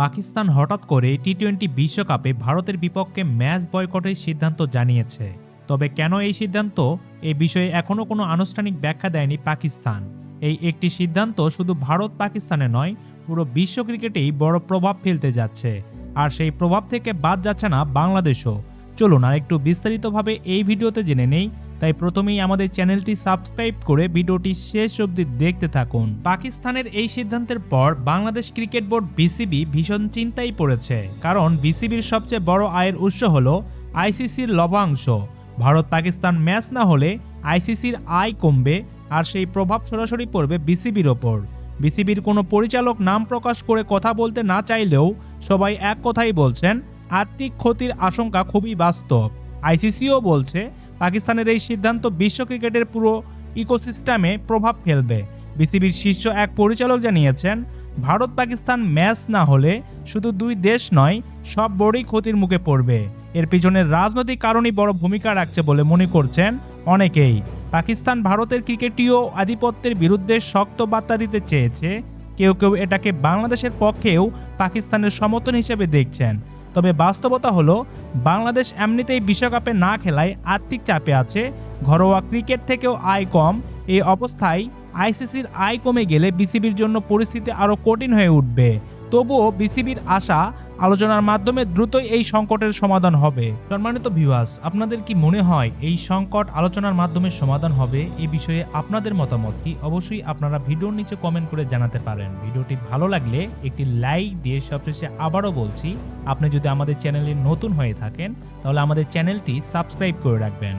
পাকিস্তান হঠাৎ করে টি-20 বিশ্বকাপে ভারতের বিপক্ষে ম্যাচ বয়কটের সিদ্ধান্ত জানিয়েছে। তবে কেন এই সিদ্ধান্ত, এ বিষয়ে এখনও কোনো আনুষ্ঠানিক ব্যাখ্যা দেয়নি পাকিস্তান। এই একটি সিদ্ধান্ত শুধু ভারত পাকিস্তানে নয়, পুরো বিশ্ব ক্রিকেটেই বড় প্রভাব ফেলতে যাচ্ছে। আর সেই প্রভাব থেকে বাদ যাচ্ছে না বাংলাদেশও। চলুন আর একটু বিস্তারিতভাবে এই ভিডিওতে জেনে নেই। তাই প্রথমেই আমাদের চ্যানেলটি সাবস্ক্রাইব করে ভিডিওটি শেষ অবধি দেখতে থাকুন। পাকিস্তানের এই সিদ্ধান্তের পর বাংলাদেশ ক্রিকেট বোর্ড বিসিবি ভীষণ চিন্তায় পড়েছে, কারণ বিসিবির সবচেয়ে বড় আয়ের উৎস হলো আইসিসির লভ্যাংশ। ভারত পাকিস্তান ম্যাচ না হলে আইসিসির আয় কমবে, আর সেই প্রভাব সরাসরি পড়বে বিসিবির ওপর। বিসিবির কোনো পরিচালক নাম প্রকাশ করে কথা বলতে না চাইলেও সবাই এক কথাই বলছেন, আর্থিক ক্ষতির আশঙ্কা খুবই বাস্তব। আইসিসিও বলছে পাকিস্তানের এই সিদ্ধান্ত বিশ্ব ক্রিকেটের পুরো ইকোসিস্টেমে প্রভাব ফেলবে। বিসিবির শীর্ষ এক পরিচালক জানিয়েছেন, ভারত পাকিস্তান ম্যাচ না হলে শুধু দুই দেশ নয়, সব বড়ই ক্ষতির মুখে পড়বে। এর পিছনে রাজনৈতিক কারণই বড় ভূমিকা রাখছে বলে মনে করছেন অনেকেই। পাকিস্তান ভারতের ক্রিকেটীয় আধিপত্যের বিরুদ্ধে শক্ত বার্তা দিতে চেয়েছে। কেউ কেউ এটাকে বাংলাদেশের পক্ষেও পাকিস্তানের সমর্থন হিসেবে দেখছেন। তবে বাস্তবতা হলো, বাংলাদেশ এমনিতেই বিশ্বকাপে না খেলায় আর্থিক চাপে আছে, ঘরোয়া ক্রিকেট থেকেও আয় কম। এই অবস্থায় আইসিসির আয় কমে গেলে বিসিবির জন্য পরিস্থিতি আরও কঠিন হয়ে উঠবে। তবুও বিসিবির আশা, আলোচনার মাধ্যমে দ্রুতই এই সংকটের সমাধান হবে। সম্মানিত ভিউয়ার্স, আপনাদের কি মনে হয় এই সংকট আলোচনার মাধ্যমে সমাধান হবে? এই বিষয়ে আপনাদের মতামত কি? অবশ্যই আপনারা ভিডিওর নিচে কমেন্ট করে জানাতে পারেন। ভিডিওটি ভালো লাগলে একটি লাইক দিয়ে, সবশেষে আবারও বলছি, আপনি যদি আমাদের চ্যানেলে নতুন হয়ে থাকেন তাহলে আমাদের চ্যানেলটি সাবস্ক্রাইব করে রাখবেন।